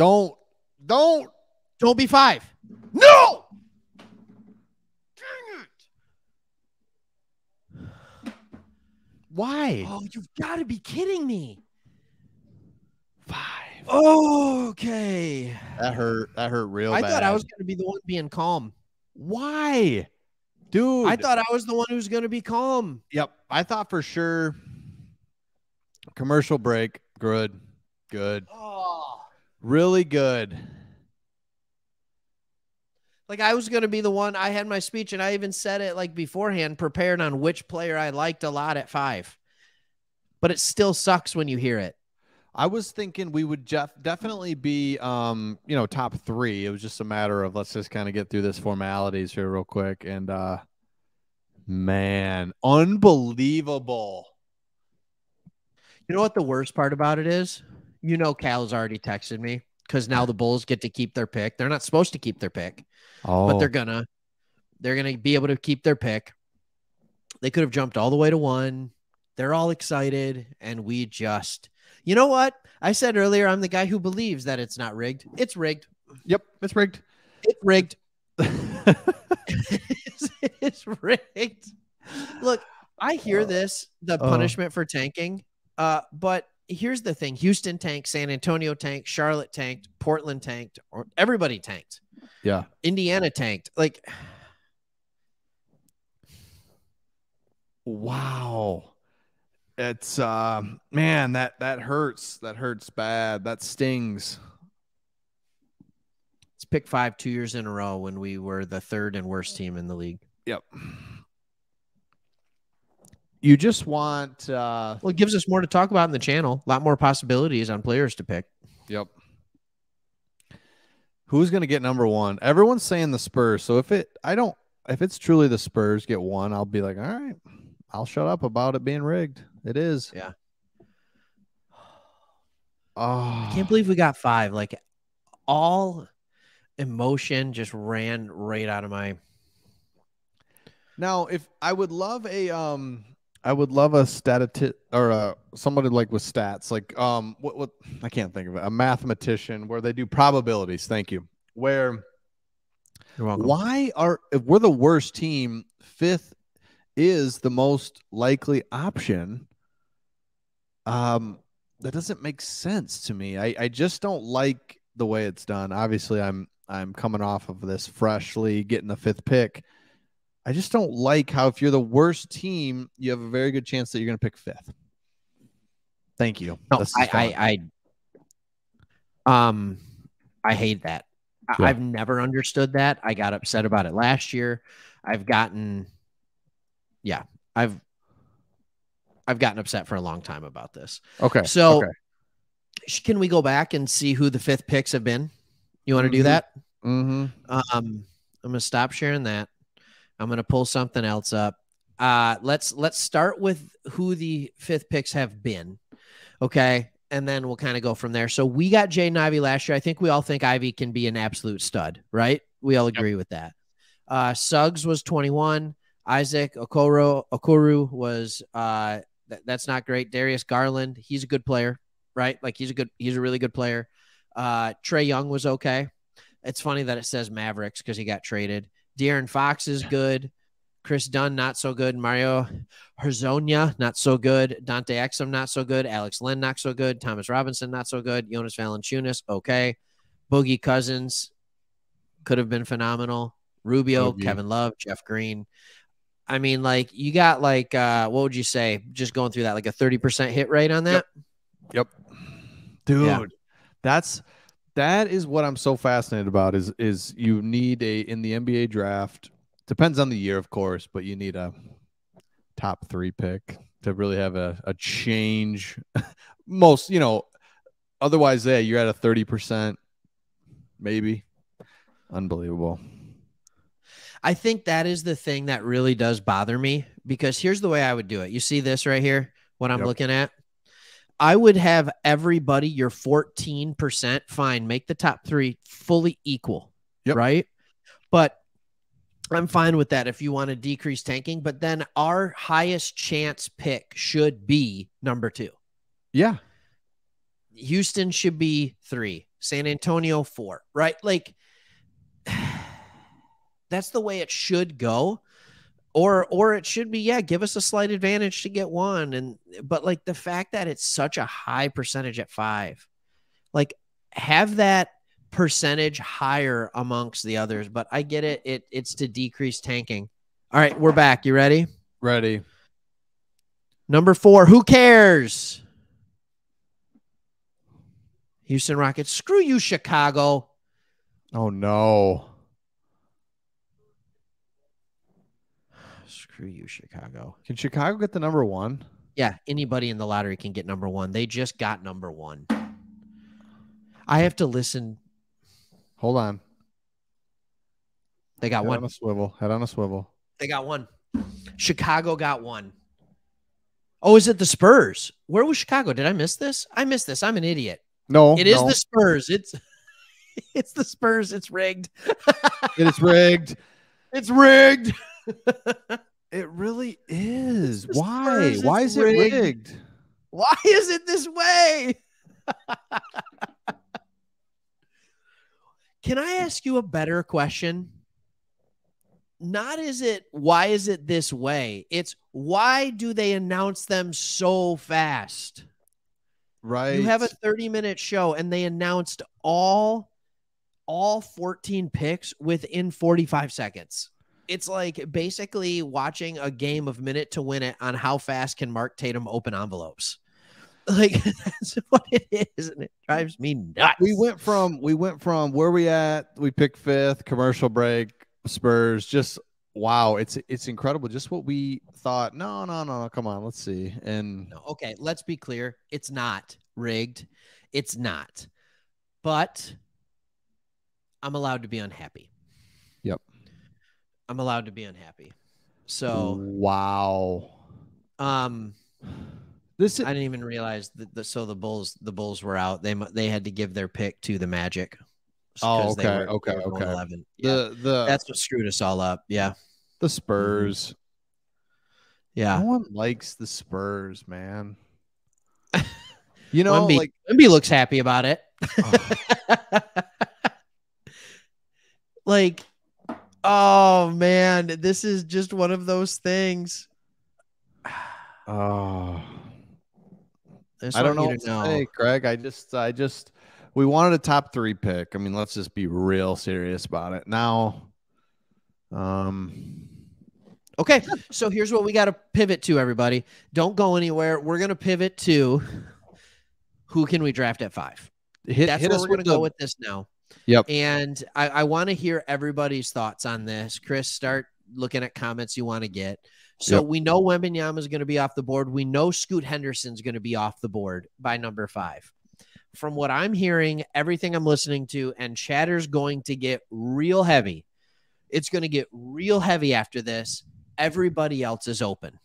Don't. Don't be 5. No! Dang it. Why? Oh, you've got to be kidding me. 5. Okay. That hurt real bad. I thought I was going to be the one being calm. Why? Dude. I thought I was the one who was going to be calm. Yep. I thought for sure. Commercial break. Good. Oh. Really good. Like I was going to be the one. I had my speech and I even said it like beforehand, prepared on which player I liked a lot at 5. But it still sucks when you hear it. I was thinking we would definitely be, top 3. It was just a matter of let's just kind of get through this formalities here real quick. And, man, unbelievable. You know what the worst part about it is? Cal's already texted me because now the Bulls get to keep their pick. They're not supposed to keep their pick, but they're gonna be able to keep their pick. They could have jumped all the way to 1. They're all excited, and we just. You know what? I said earlier, I'm the guy who believes that it's not rigged. It's rigged. Yep, it's rigged. It's rigged. It's rigged. Look, I hear the punishment for tanking, but here's the thing. Houston tanked, San Antonio tanked, Charlotte tanked, Portland tanked, or everybody tanked. Yeah. Indiana tanked. Like, wow. It's man, that hurts. That hurts bad. That stings. It's pick 5 2 years in a row when we were the 3rd and worst team in the league. Yep. You just want well, it gives us more to talk about in the channel. A lot more possibilities on players to pick. Yep. Who's going to get number 1? Everyone's saying the Spurs. So if it's truly the Spurs get 1, I'll be like, all right, I'll shut up about it being rigged. It is. Yeah. Oh, I can't believe we got 5. Like all emotion just ran right out of my. Now, if I would love a statistic or somebody like with stats, like what I can't think of it. A mathematician where they do probabilities. Thank you. Where You're welcome. If we're the worst team, 5th is the most likely option. That doesn't make sense to me. I just don't like the way it's done. Obviously, I'm coming off of this freshly getting the 5th pick. I just don't like how if you're the worst team, you have a very good chance that you're going to pick 5th. Thank you. No, I hate that. Yeah. I've never understood that. I got upset about it last year. I've gotten upset for a long time about this. Okay. So can we go back and see who the 5th picks have been? You want to do that? Mm-hmm. I'm going to stop sharing that. I'm going to pull something else up. Let's start with who the 5th picks have been. Okay. And then we'll kind of go from there. So we got Jaden Ivey last year. I think we all think Ivey can be an absolute stud, right? We all agree with that. Suggs was 21. Isaac Okoro was that's not great. Darius Garland, he's a good player, right? Like he's a really good player. Trae Young was okay. It's funny that it says Mavericks because he got traded. De'Aaron Fox is good. Chris Dunn, not so good. Mario Hezonja, not so good. Dante Exum, not so good. Alex Len, not so good. Thomas Robinson, not so good. Jonas Valanciunas, okay. Boogie Cousins could have been phenomenal. Rubio, Kevin Love, Jeff Green. I mean, like, you got, like, what would you say? Just going through that, like a 30% hit rate on that? Yep. Dude, that is what I'm so fascinated about is you need in the NBA draft, depends on the year, of course, but you need a top 3 pick to really have a change. Most, otherwise, you're at a 30%, maybe. Unbelievable. I think that is the thing that really does bother me, because here's the way I would do it. You see this right here, what I'm looking at? I would have everybody, your 14%, fine, make the top 3 fully equal, right? But I'm fine with that if you want to decrease tanking, but then our highest chance pick should be number 2. Yeah. Houston should be 3. San Antonio 4, right? Like that's the way it should go. Or it should be, yeah, give us a slight advantage to get one. But like the fact that it's such a high percentage at 5, like have that percentage higher amongst the others. But I get it. It's to decrease tanking. All right, we're back. You ready? Ready. Number 4, who cares? Houston Rockets. Screw you, Chicago. Oh, no. Screw you, Chicago. Can Chicago get the number 1? Yeah, anybody in the lottery can get number 1. They just got number 1. I have to listen. Hold on. They got one. Head on a swivel. Head on a swivel. They got one. Chicago got one. Oh, is it the Spurs? Where was Chicago? Did I miss this? I missed this. I'm an idiot. No, it is the Spurs. It's the Spurs. It's rigged. It is rigged. It's rigged. It really is. Why? Spurs, Why is it rigged? Why is it this way? Can I ask you a better question? Not why is it this way? It's why do they announce them so fast? Right. You have a 30-minute show and they announced all 14 picks within 45 seconds. It's like basically watching a game of Minute to Win It on how fast can Mark Tatum open envelopes. Like that's what it is, and it drives me nuts. We went from where we at. We picked 5th, commercial break, Spurs. Just wow, it's incredible. Just what we thought. No, come on, let's see. And okay, let's be clear. It's not rigged. It's not. But I'm allowed to be unhappy. Yep. I'm allowed to be unhappy. So wow. I didn't even realize that the Bulls were out. They had to give their pick to the Magic. Oh, okay. They were 11. Yeah. That's what screwed us all up. Yeah. The Spurs. Yeah. No one likes the Spurs, man. You know, Wemby looks happy about it. Oh. Like, oh man, this is just one of those things. Oh. I don't know what to say, Craig. I just we wanted a top 3 pick. I mean, let's just be real serious about it. Now, okay, so here's what we got to pivot to, everybody. Don't go anywhere. We're going to pivot to who can we draft at 5. That's where we're going to go with this now. Yep. And I want to hear everybody's thoughts on this. Chris, start looking at comments you want to get. So we know Wembanyama is going to be off the board. We know Scoot Henderson's going to be off the board by number 5. From what I'm hearing, everything I'm listening to, and chatter's going to get real heavy. It's going to get real heavy after this. Everybody else is open.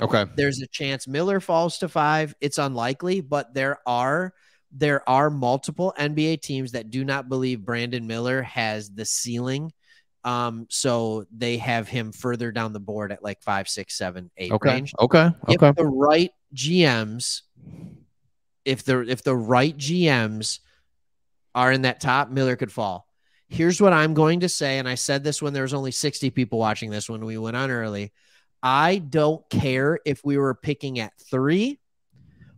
Okay. There's a chance Miller falls to 5. It's unlikely, but there are multiple NBA teams that do not believe Brandon Miller has the ceiling. So they have him further down the board at like 5, 6, 7, 8 range. Okay. If the right GMs, if the right GMs are in that top, Miller could fall. Here's what I'm going to say, and I said this when there was only 60 people watching this when we went on early. I don't care if we were picking at 3,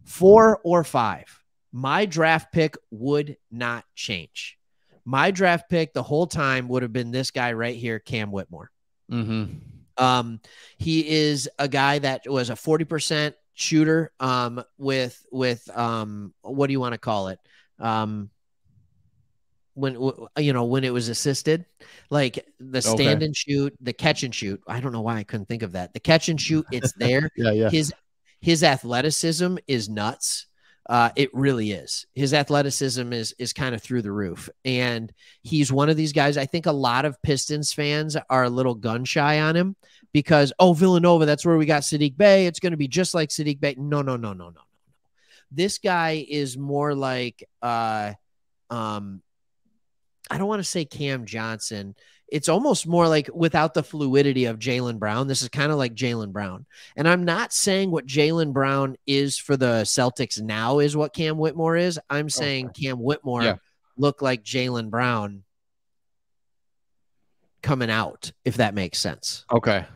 4, or 5. My draft pick would not change. My draft pick the whole time would have been this guy right here, Cam Whitmore. Mm-hmm. He is a guy that was a 40% shooter with what do you want to call it? When it was assisted, like the stand and shoot, the catch and shoot. I don't know why I couldn't think of that. The catch and shoot, it's there. Yeah. His athleticism is nuts. It really is. His athleticism is kind of through the roof. And he's one of these guys. I think a lot of Pistons fans are a little gun shy on him because, Villanova, that's where we got Sadiq Bey. It's going to be just like Sadiq Bey. No. This guy is more like, I don't want to say Cam Johnson. It's almost more like without the fluidity of Jaylen Brown. This is kind of like Jaylen Brown. And I'm not saying what Jaylen Brown is for the Celtics now is what Cam Whitmore is. I'm saying Cam Whitmore look like Jaylen Brown coming out, if that makes sense. Okay.